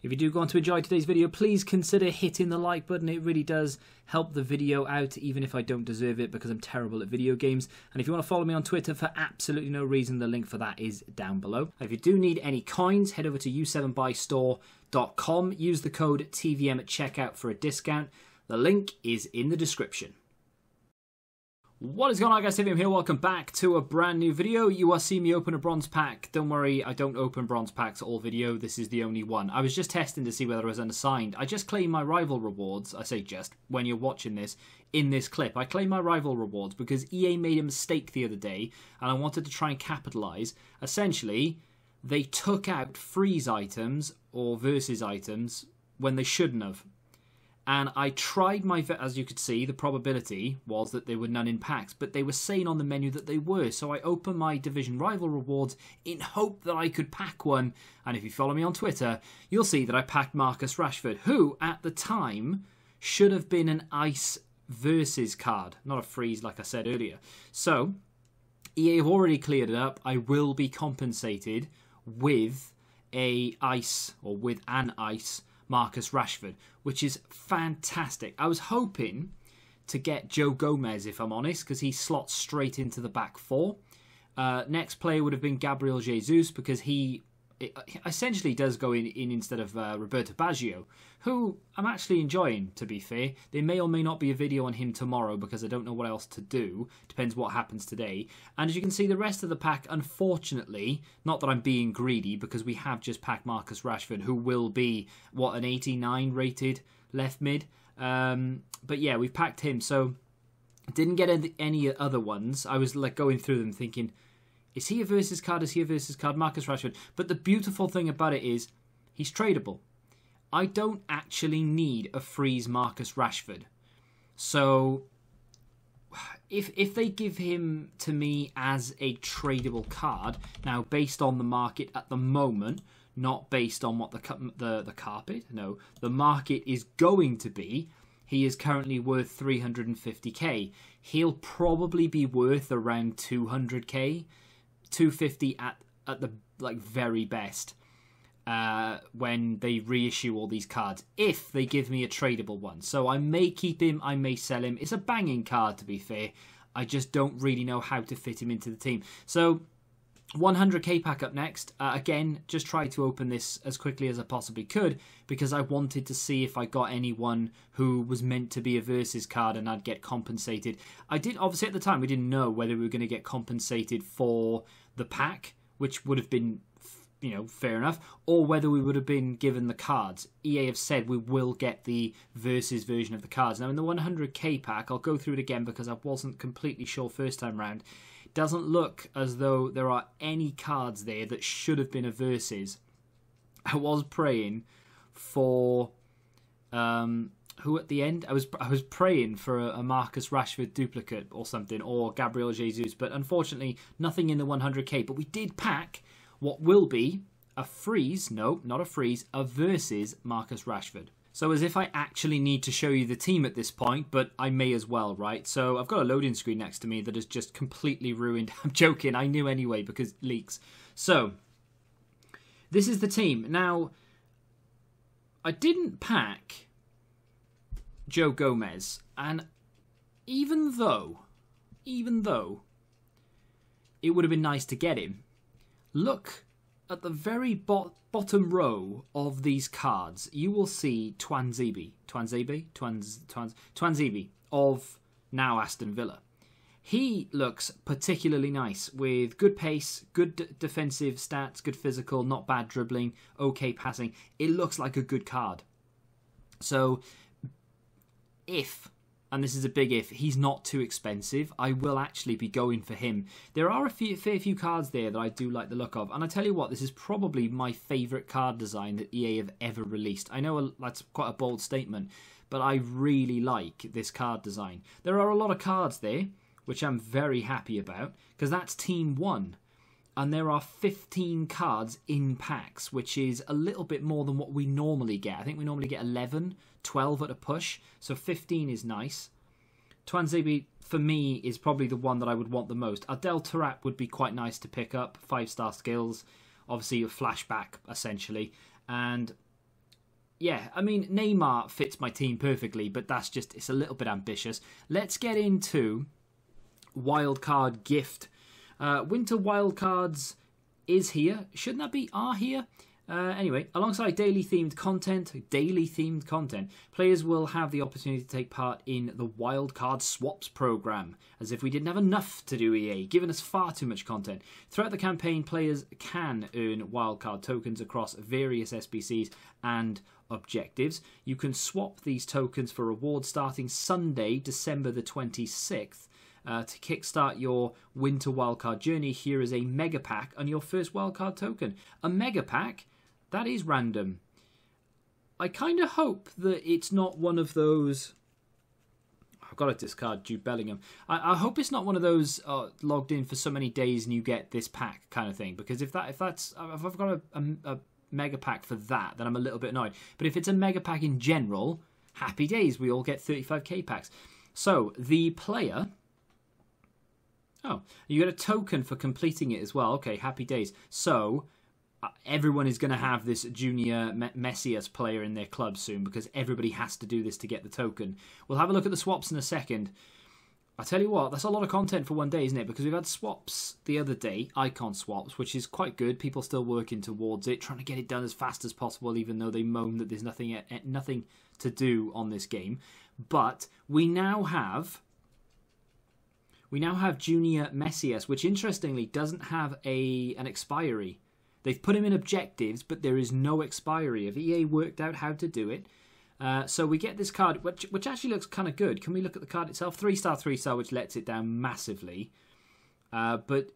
If you do go on to enjoy today's video, please consider hitting the like button. It really does help the video out, even if I don't deserve it because I'm terrible at video games. And if you want to follow me on Twitter for absolutely no reason, the link for that is down below. If you do need any coins, head over to u7buystore.com. Use the code TVM at checkout for a discount. The link is in the description. What is going on, guys? TVM here. Welcome back to a brand new video. You are seeing me open a bronze pack. Don't worry, I don't open bronze packs all video. This is the only one. I was just testing to see whether I was unassigned. I just claimed my rival rewards. I say just, when you're watching this, in this clip. I claimed my rival rewards because EA made a mistake the other day and I wanted to try and capitalize. Essentially, they took out freeze items or versus items when they shouldn't have. And I tried my, as you could see, the probability was that there were none in packs, but they were saying on the menu that they were. So I opened my Division Rival rewards in hope that I could pack one. And if you follow me on Twitter, you'll see that I packed Marcus Rashford, who at the time should have been an ice versus card, not a freeze like I said earlier. So EA have already cleared it up. I will be compensated with a ice, or with an ice, Marcus Rashford, which is fantastic. I was hoping to get Joe Gomez, if I'm honest, because he slots straight into the back four. Next player would have been Gabriel Jesus, because he essentially does go in instead of Roberto Baggio, who I'm actually enjoying, to be fair. There may or may not be a video on him tomorrow because I don't know what else to do. Depends what happens today. And as you can see, the rest of the pack, unfortunately, not that I'm being greedy, because we have just packed Marcus Rashford, who will be, what, an 89 rated left mid. But yeah, we've packed him, so didn't get any other ones. I was like going through them thinking, is he a versus card? Is he a versus card? Marcus Rashford. But the beautiful thing about it is he's tradable. I don't actually need a freeze Marcus Rashford. So if they give him to me as a tradable card, now based on the market at the moment, not based on what the carpet, no, the market is going to be, he is currently worth 350k. He'll probably be worth around 200k. 250 at the like very best when they reissue all these cards, if they give me a tradable one. So I may keep him, I may sell him. It's a banging card, to be fair. I just don't really know how to fit him into the team. So 100k pack up next. Again, just try to open this as quickly as I possibly could because I wanted to see if I got anyone who was meant to be a versus card and I'd get compensated. I did, obviously at the time we didn't know whether we were going to get compensated for the pack, which would have been, you know, fair enough, or whether we would have been given the cards. EA have said we will get the versus version of the cards. Now in the 100k pack, I'll go through it again because I wasn't completely sure first time round. Doesn't look as though there are any cards there that should have been a versus. I was praying for who at the end? I was praying for a Marcus Rashford duplicate or something, or Gabriel Jesus, but unfortunately nothing in the 100k. But we did pack what will be a freeze, no, not a freeze, a versus Marcus Rashford. So as if I actually need to show you the team at this point, but I may as well, right? So I've got a loading screen next to me that is just completely ruined. I'm joking, I knew anyway because leaks. So, this is the team. Now, I didn't pack Joe Gomez, and even though it would have been nice to get him, look at the very bottom row of these cards, you will see Twanzebe of now Aston Villa. He looks particularly nice with good pace, good defensive stats, good physical, not bad dribbling, okay passing. It looks like a good card. So if, and this is a big if, he's not too expensive, I will actually be going for him. There are a fair few cards there that I do like the look of. And I tell you what, this is probably my favourite card design that EA have ever released. I know that's quite a bold statement, but I really like this card design. There are a lot of cards there, which I'm very happy about, because that's Team 1. And there are 15 cards in packs, which is a little bit more than what we normally get. I think we normally get 11, 12 at a push, so 15 is nice. Twanzebe, for me, is probably the one that I would want the most. Adel Taarabt would be quite nice to pick up, 5-star skills, obviously a flashback, essentially. And yeah, I mean, Neymar fits my team perfectly, but that's just, it's a little bit ambitious. Let's get into wildcard gift. Winter wildcards is here. Shouldn't that be are here? Anyway, alongside daily themed content, players will have the opportunity to take part in the wildcard swaps program, as if we didn't have enough to do, EA, giving us far too much content. Throughout the campaign, players can earn wildcard tokens across various SBCs and objectives. You can swap these tokens for rewards starting Sunday, December the 26th. To kickstart your winter wildcard journey, here is a mega pack on your first wildcard token. A mega pack? That is random. I kind of hope that it's not one of those... I've got to discard Jude Bellingham. I hope it's not one of those logged in for so many days and you get this pack kind of thing. Because if I've got a mega pack for that, then I'm a little bit annoyed. But if it's a mega pack in general, happy days. We all get 35k packs. So the player... Oh, you get a token for completing it as well. Okay, happy days. So... everyone is going to have this junior Messias player in their club soon because everybody has to do this to get the token. We'll have a look at the swaps in a second. I tell you what, that's a lot of content for one day, isn't it? Because we've had swaps the other day, icon swaps, which is quite good. People still working towards it, trying to get it done as fast as possible, even though they moan that there's nothing to do on this game. But we now have junior Messias, which interestingly doesn't have an expiry. They've put him in objectives, but there is no expiry. Have EA worked out how to do it? So we get this card, which actually looks kind of good. Can we look at the card itself? 3-star, 3-star, which lets it down massively. But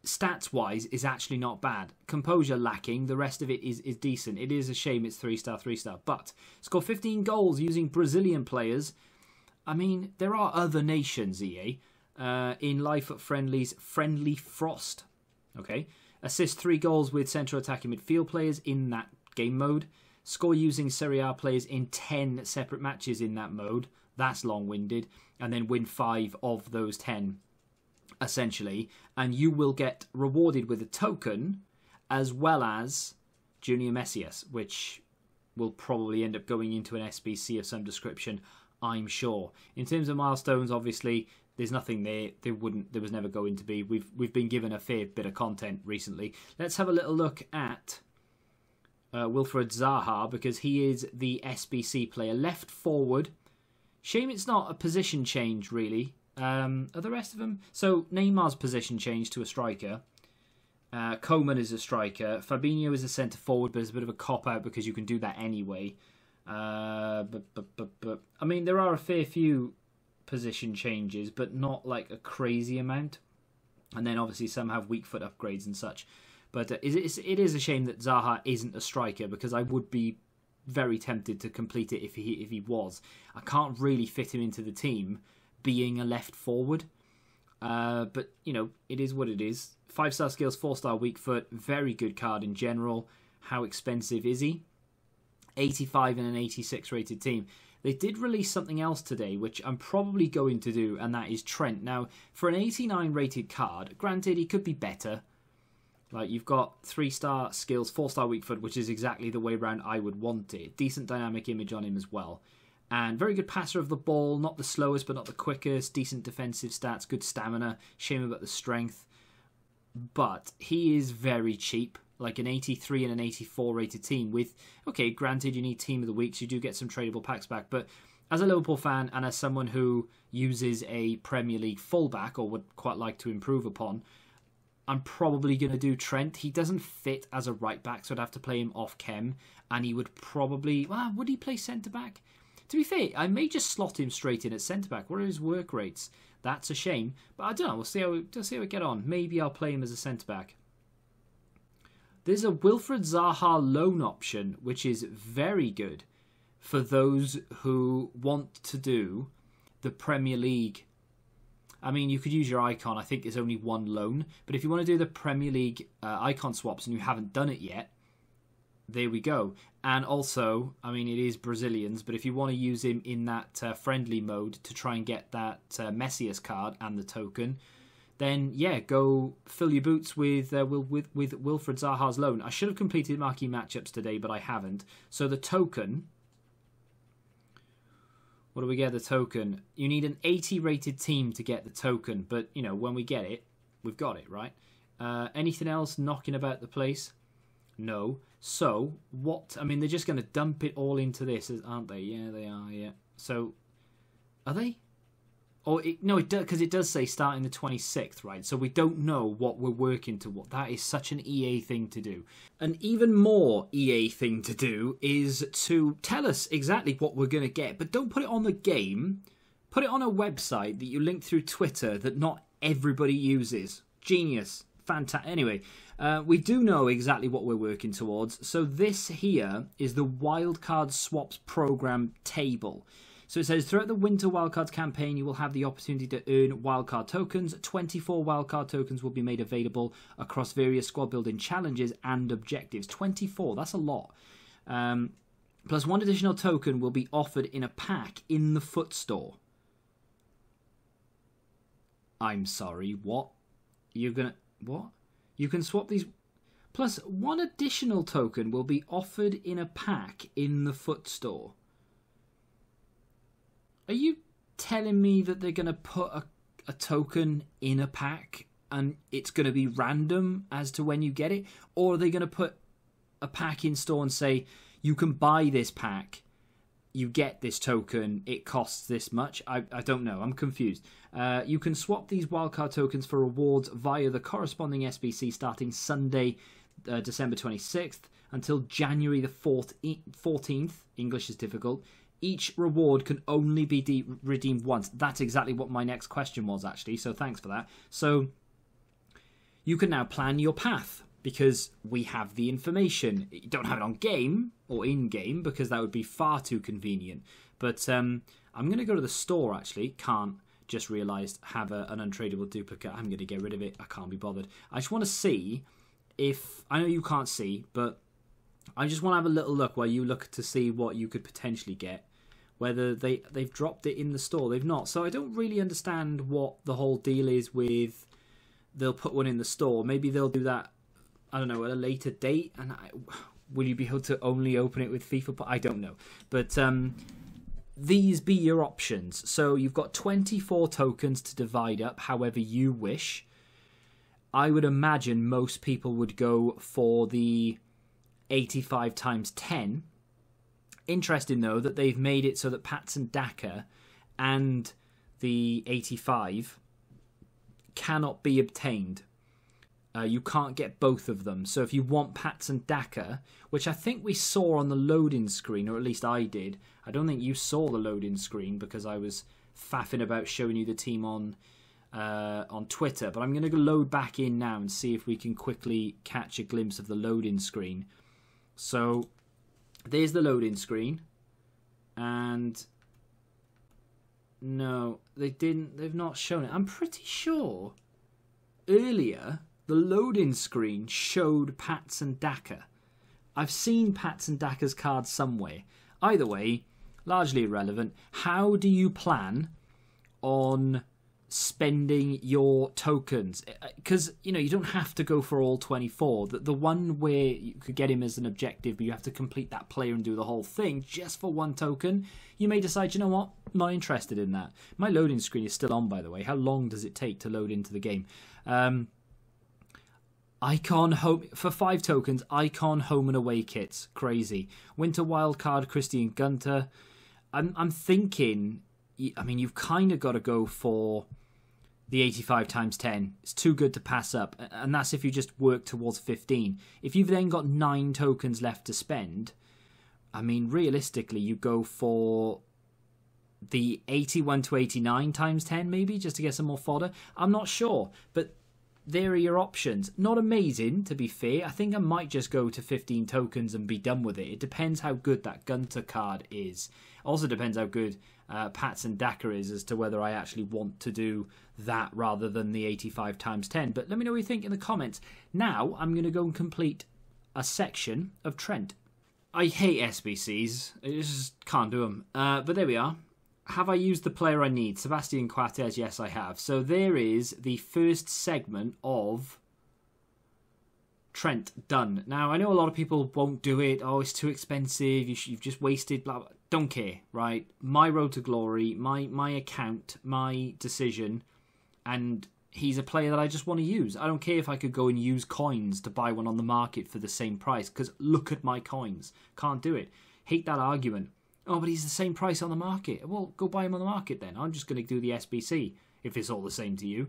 stats-wise is actually not bad. Composure lacking. The rest of it is decent. It is a shame it's 3-star, 3-star. But score 15 goals using Brazilian players. I mean, there are other nations, EA. In Life at Friendly's Friendly Frost. Okay. Assist 3 goals with central attacking midfield players in that game mode. Score using Serie A players in 10 separate matches in that mode. That's long-winded. And then win 5 of those 10, essentially. And you will get rewarded with a token as well as Junior Messias, which will probably end up going into an SBC of some description, I'm sure. In terms of milestones, obviously... there's nothing there. There was never going to be. We've been given a fair bit of content recently. Let's have a little look at Wilfred Zaha, because he is the SBC player. Left forward. Shame it's not a position change, really. Are the rest of them? So Neymar's position change to a striker. Coman is a striker. Fabinho is a centre forward, but it's a bit of a cop-out because you can do that anyway. But I mean, there are a fair few position changes, but not like a crazy amount. And then obviously some have weak foot upgrades and such. But it is a shame that Zaha isn't a striker, because I would be very tempted to complete it if he was. I can't really fit him into the team being a left forward. But, you know, it is what it is. 5-star skills, 4-star weak foot. Very good card in general. How expensive is he? 85 in an 86 rated team. They did release something else today, which I'm probably going to do, and that is Trent. Now, for an 89 rated card, granted, he could be better. Like, you've got 3-star skills, 4-star weak foot, which is exactly the way around I would want it. Decent dynamic image on him as well. And very good passer of the ball, not the slowest, but not the quickest. Decent defensive stats, good stamina. Shame about the strength. But he is very cheap. Like an 83 and an 84 rated team with, okay, granted you need team of the week, so you do get some tradable packs back, but as a Liverpool fan and as someone who uses a Premier League fullback or would quite like to improve upon, I'm probably going to do Trent. He doesn't fit as a right back, so I'd have to play him off chem, and he would probably, well, would he play centre back? To be fair, I may just slot him straight in at centre back. What are his work rates? That's a shame, but I don't know. We'll see how we get on. Maybe I'll play him as a centre back. There's a Wilfred Zaha loan option, which is very good for those who want to do the Premier League. I mean, you could use your icon. I think there's only one loan. But if you want to do the Premier League icon swaps and you haven't done it yet, there we go. And also, I mean, it is Brazilians, but if you want to use him in that friendly mode to try and get that Messias card and the token, then yeah, go fill your boots with Wilfred Zaha's loan. I should have completed marquee matchups today, but I haven't. So the token, what do we get the token? You need an 80 rated team to get the token, but you know, when we get it, we've got it, right? Anything else knocking about the place? No. So what? I mean, they're just going to dump it all into this, aren't they? Yeah, they are. Yeah. So are they? Or no, it does, because it does say starting the 26th, right? So we don't know what we're working toward. That is such an EA thing to do. An even more EA thing to do is to tell us exactly what we're going to get, but don't put it on the game. Put it on a website that you link through Twitter that not everybody uses. Genius. Fantastic. Anyway, we do know exactly what we're working towards. So this here is the wildcard swaps program table. So it says, throughout the Winter Wildcards campaign, you will have the opportunity to earn wildcard tokens. 24 wildcard tokens will be made available across various squad building challenges and objectives. 24, that's a lot. Plus one additional token will be offered in a pack in the foot store. I'm sorry, what? You're gonna... What? You can swap these... Plus one additional token will be offered in a pack in the foot store. Are you telling me that they're going to put a token in a pack and it's going to be random as to when you get it? Or are they going to put a pack in store and say, you can buy this pack, you get this token, it costs this much? I don't know, I'm confused. You can swap these wildcard tokens for rewards via the corresponding SBC starting Sunday, December 26th until January the 14th. English is difficult. Each reward can only be redeemed once. That's exactly what my next question was, actually, so thanks for that. So you can now plan your path because we have the information. You don't have it on game or in-game because that would be far too convenient. But I'm going to go to the store, actually. Can't. Just realised have an untradeable duplicate. I'm going to get rid of it. I can't be bothered. I just want to see if... I know you can't see, but I just want to have a little look while you look to see what you could potentially get. Whether they've dropped it in the store. They've not. So I don't really understand what the whole deal is with they'll put one in the store. Maybe they'll do that, I don't know, at a later date. And will you be able to only open it with FIFA? I don't know. But these be your options. So you've got 24 tokens to divide up however you wish. I would imagine most people would go for the 85 times 10. Interesting, though, that they've made it so that Patson Daka and the 85 cannot be obtained. You can't get both of them. So if you want Patson Daka, which I think we saw on the loading screen, or at least I did. I don't think you saw the loading screen because I was faffing about showing you the team on Twitter. But I'm going to load back in now and see if we can quickly catch a glimpse of the loading screen. So... there's the loading screen, and no, they've not shown it. I'm pretty sure earlier the loading screen showed Patson Daka. I've seen Patson Daka's card somewhere. Either way, largely irrelevant. How do you plan on spending your tokens? Because you know, you don't have to go for all 24. The one where you could get him as an objective but you have to complete that player and do the whole thing just for one token, you may decide, you know what, I'm not interested in that. My loading screen is still on, by the way. How long does it take to load into the game? Icon home for 5 tokens. Icon home and away kits, crazy. Winter wildcard Christian Gunter. I'm thinking, I mean, you've kind of got to go for the 85 times 10. It's too good to pass up. And that's if you just work towards 15. If you've then got 9 tokens left to spend, I mean, realistically, you go for the 81 to 89 times 10, maybe, just to get some more fodder. I'm not sure, but there are your options. Not amazing, to be fair. I think I might just go to 15 tokens and be done with it. It depends how good that Gunter card is. Also depends how good Patson Daka is as to whether I actually want to do that rather than the 85 times 10. But let me know what you think in the comments. Now I'm going to go and complete a section of Trent. I hate SBCs. I just can't do them. But there we are. have I used the player I need? Sebastian Coates, yes, I have. So there is the first segment of Trent done. Now, I know a lot of people won't do it. Oh, it's too expensive. You've just wasted, blah, blah. Don't care, right? My road to glory, my account, my decision, and he's a player that I just want to use. I don't care if I could go and use coins to buy one on the market for the same price, because look at my coins. Can't do it. Hate that argument. Oh, but he's the same price on the market. Well, go buy him on the market then. I'm just going to do the SBC, if it's all the same to you.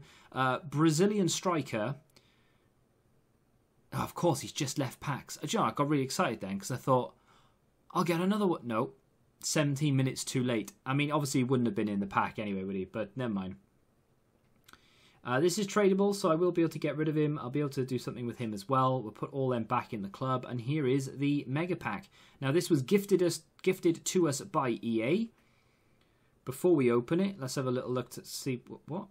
Brazilian striker. Oh, of course, he's just left packs. You know, I got really excited then, because I thought, I'll get another one. No, 17 minutes too late. I mean, obviously, he wouldn't have been in the pack anyway, would he? But never mind. This is tradable, so I will be able to get rid of him. I'll be able to do something with him as well. We'll put all them back in the club. And here is the Mega Pack. Now, this was gifted to us by EA. Before we open it, let's have a little look to see... What?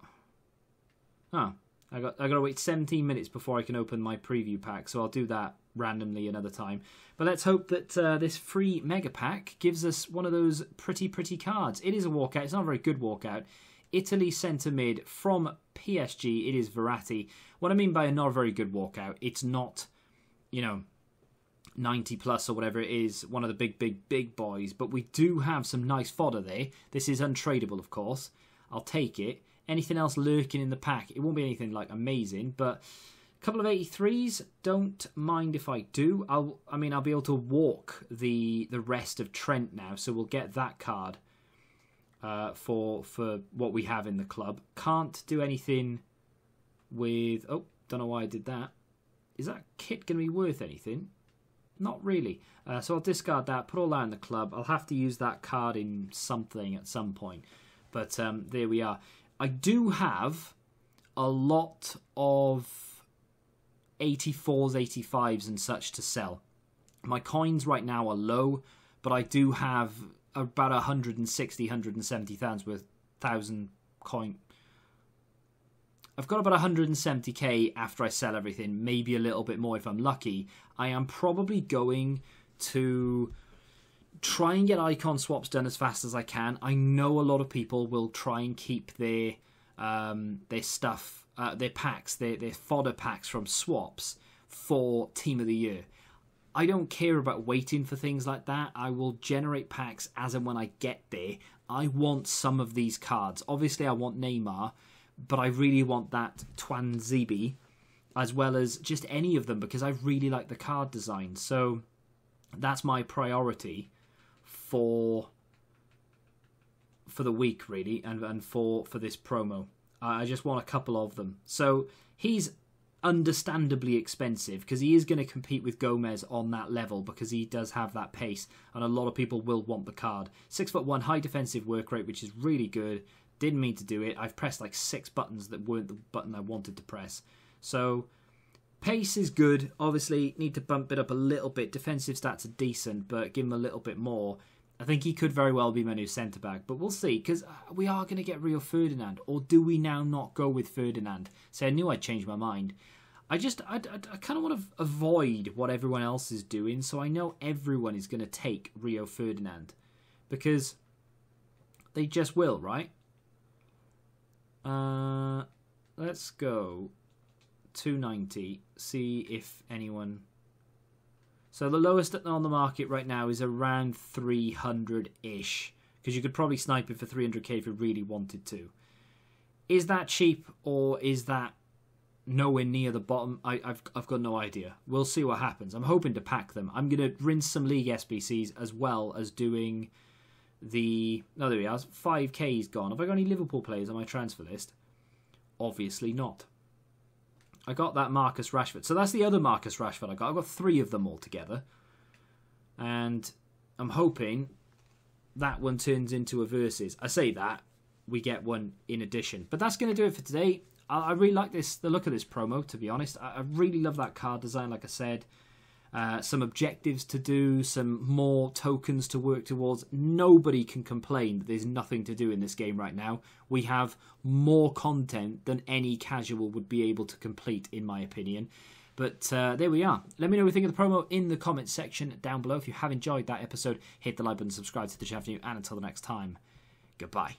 Oh, I got to wait 17 minutes before I can open my preview pack. So I'll do that randomly another time. But let's hope that this free Mega Pack gives us one of those pretty cards. It is a walkout. It's not a very good walkout. Italy centre mid from PSG. It is Verratti. What I mean by a not very good walkout, it's not, you know, 90 plus or whatever it is, one of the big boys. But we do have some nice fodder there. This is untradeable, of course. I'll take it. Anything else lurking in the pack? It won't be anything like amazing, but a couple of 83s. Don't mind if I do. I'll be able to walk the rest of Trent now, so we'll get that card. For what we have in the club. Can't do anything with... Oh, don't know why I did that. Is that kit going to be worth anything? Not really. So I'll discard that, put all that in the club. I'll have to use that card in something at some point. But there we are. I do have a lot of 84s, 85s and such to sell. My coins right now are low, but I do have... about 160, 170,000 worth, 1,000 coin. I've got about 170k after I sell everything, maybe a little bit more if I'm lucky. I am probably going to try and get icon swaps done as fast as I can. I know a lot of people will try and keep their stuff, their packs, their fodder packs from swaps for Team of the Year. I don't care about waiting for things like that. I will generate packs as and when I get there. I want some of these cards. Obviously, I want Neymar, but I really want that Twanzibi, as well as just any of them, because I really like the card design. So that's my priority for the week, really, and for this promo. I just want a couple of them. So he's understandably expensive because he is going to compete with Gomez on that level because he does have that pace and a lot of people will want the card. 6'1", high defensive work rate, which is really good. Didn't mean to do it. I've pressed like 6 buttons that weren't the button I wanted to press. So pace is good. Obviously need to bump it up a little bit. Defensive stats are decent, but give him a little bit more. I think he could very well be my new centre-back, but we'll see, because we are going to get Rio Ferdinand, or do we now not go with Ferdinand? So I knew I'd change my mind. I kind of want to avoid what everyone else is doing, so I know everyone is going to take Rio Ferdinand, because they just will, right? Let's go 290, see if anyone... So the lowest on the market right now is around 300-ish. Because you could probably snipe it for 300k if you really wanted to. Is that cheap or is that nowhere near the bottom? I've got no idea. We'll see what happens. I'm hoping to pack them. I'm going to rinse some League SBCs as well as doing the... Oh, there we are. 5k's gone. Have I got any Liverpool players on my transfer list? Obviously not. I got that Marcus Rashford. So that's the other Marcus Rashford I got. I've got 3 of them all together. And I'm hoping that one turns into a versus. I say that. We get one in addition. But that's going to do it for today. I really like the look of this promo, to be honest. I really love that card design, like I said. Some objectives to do, some more tokens to work towards. Nobody can complain that there's nothing to do in this game right now. We have more content than any casual would be able to complete, in my opinion. But there we are. Let me know what you think of the promo in the comments section down below. If you have enjoyed that episode, hit the like button, subscribe to the channel, and until the next time, Goodbye.